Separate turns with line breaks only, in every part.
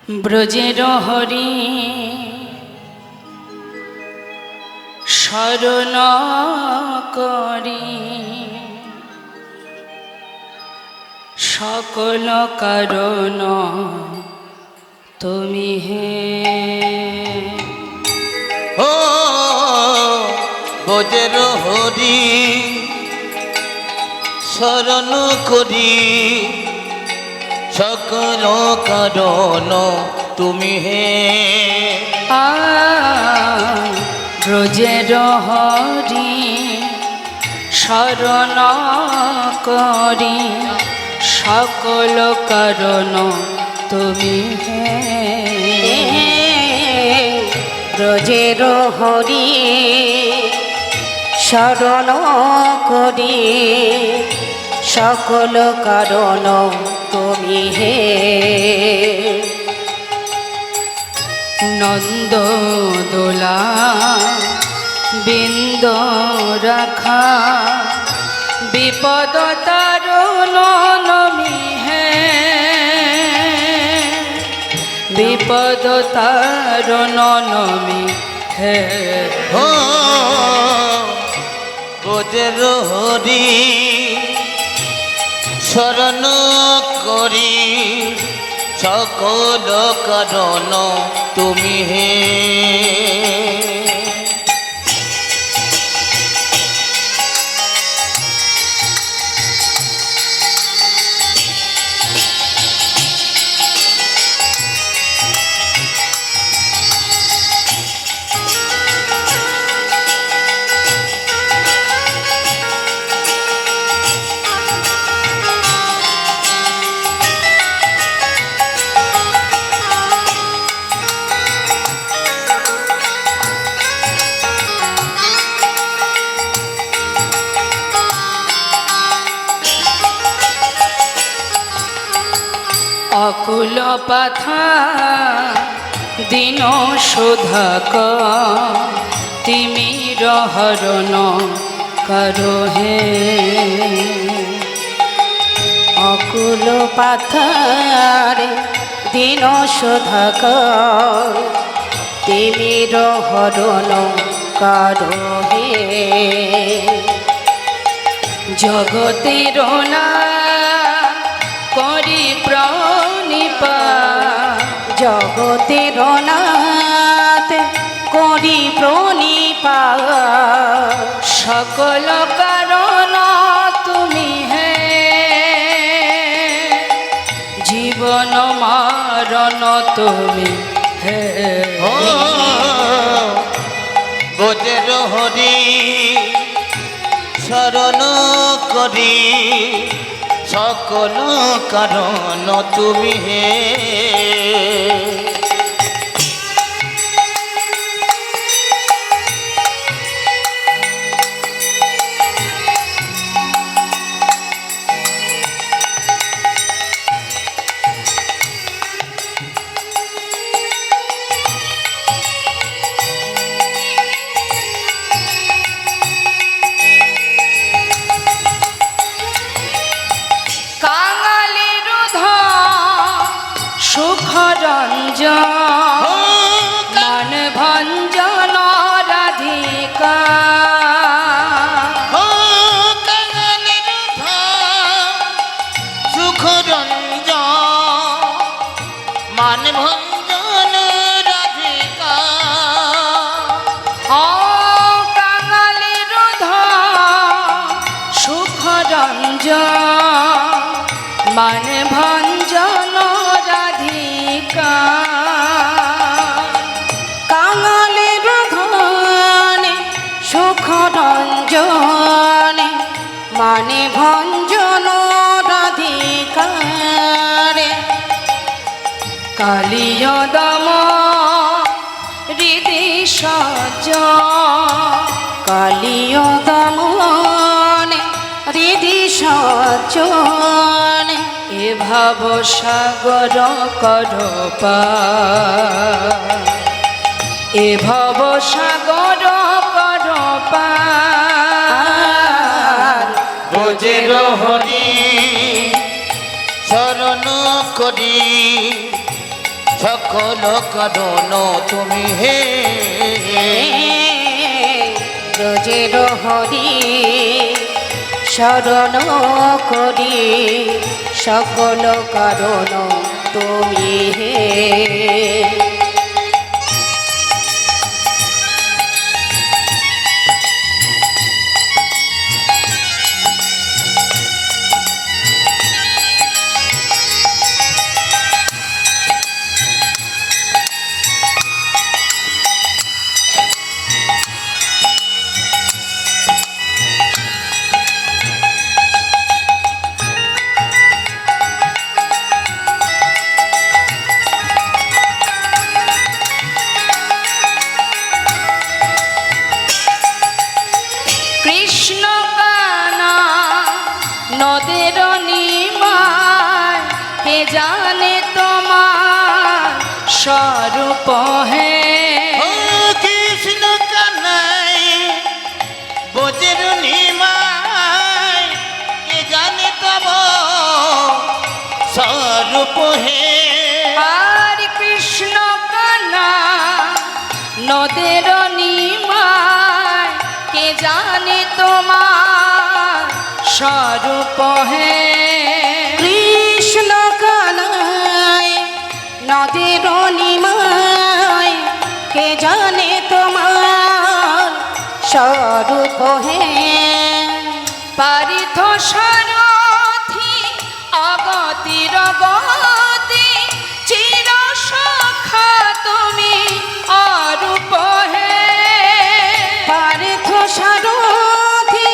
ব্রজের হরি শরণ করি সকল কারণ তুমি হে।
ও ব্রজের হরি শরণ করি সকল কারণ তুমি হে।
ব্রজের হরি শরণ করি সকল কারণ তুমি হে।
ব্রজের হরি শরণ করি সকল কারণ তুমি হে।
নন্দ দোলা বিন্দ রাখা বিপদ তারণ নমি হে। বিপদ তারণ নমি হে।
ও ব্রজের হরি শরণ করি সকল কারণ তুমি হে।
অকুল পাথা দিন শোধক তিমির হরণ করো হে।
অকুল পাথার দিন শোধক তিমির হরণ করো হে।
জগতের না করি প্রণিপা
জগতের নাথ করি প্রণিপা
সকল কারণ তুমি হে। জীবন মারণ তুমি হে।
ও ব্রজের হরি শরণ করি সকল কারণ তুমি হে।
সুখরঞ্জন মান ভঞ্জন রাধিকা
সুখরঞ্জন মান ভঞ্জন রাধিকা।
ও কাঙালির সুখরঞ্জন মান ভঞ্জন রাধিকা।
কাঙালের ধনে সুখরঞ্জনে মানে ভঞ্জন রাধিকারে।
কালিয় দম হৃদি সজ
কালিয় দমনে হৃদি সজ্জনে
এ ভাব সাগর কর পার। এ ভব সাগর কর পার।
ব্রজের হরি শরণ করি সকল কারণ তুমি হে
ব্রজের হরি শরণ করি সকল কারণ তুমি হে কৃষ্ণ কানা নদের নিমায় কে জানে তোমার স্বরূপ হে
ও কৃষ্ণ কানাই বোঝের নিমাই কে জানে তব স্বরূপ হে
আর কৃষ্ণ কানা নদের নিমায় কে জানে তোমার স্বরূপ হে কৃষ্ণ কানায় নদের নিমায় কে জানে তোমার স্বরূপ হে পারিথ সারথি অগতির গতি চির সখা তুমি অরূপ হে পারিথ সারথি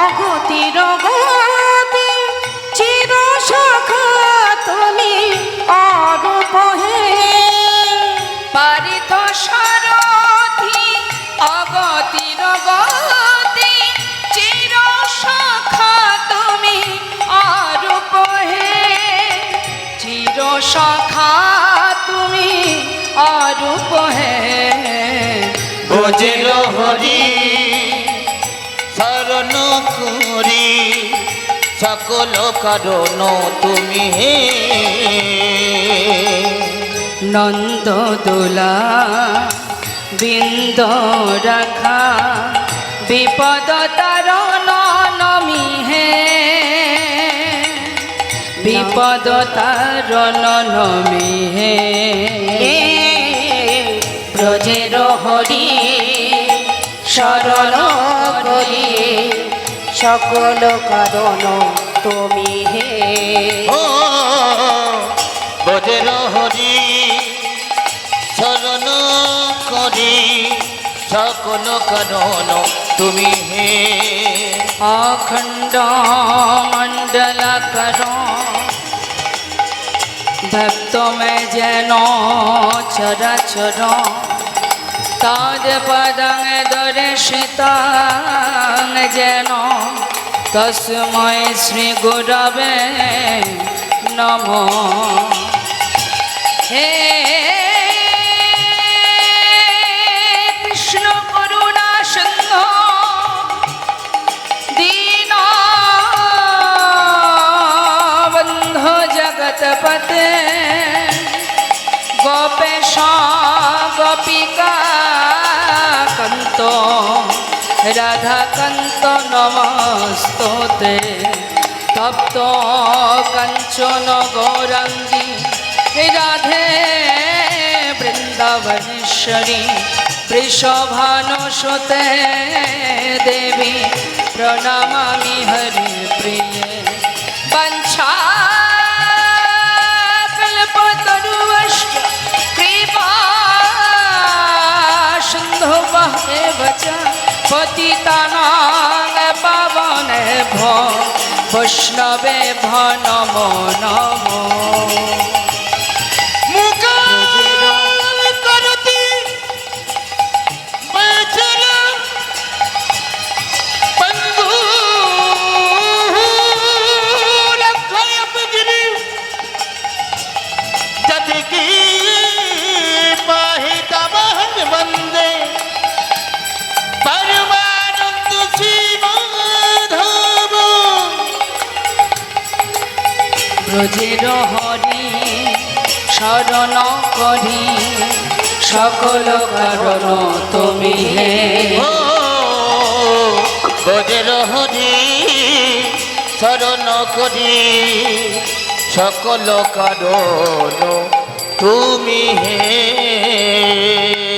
অগতির গতি চির সখা তুমি অরূপ হে পারিথ সারথি অগতির গতি চির সখা তুমি অরূপ হে চির সখা তুমি অরূপ হে
বোঝের হরি শরণ করি সকল কারণ তুমি হে
নন্দ দোলা বৃন্দ রাখা বিপদ তারণ নমি হে বিপদ তারণ নমি হে
ব্রজের হরি শরণ করি সকল কারণ তুমি হে
ও বোঝের হরি শরণ করি সকল কারণ তুমি হে
अखंड मंडल करो भक्त में जनो चराचर तद पदं दर्शित जनो तस्मै श्री गुरवे नमो हे कृष्ण करुणा सिंधु बंधो जगतपते गोपेश गोपिका कंतो राधा कंतो नमस्तोते तप्तो कंचन गौरंगी राधे वृंदावनेश्वरी वृषभानुसुते देवी प्रणमामि हरिप्रिये वंशाकल्पतरुश्च कृपा सिन्धुभ्येव च पतितानां पावनेभ्यो वैष्णवेभ्यो नमो नमो ব্রজের হরি শরণ করি সকল কারণ তুমি হে
ও ব্রজের হরি শরণ করি সকল কারণ তুমি হে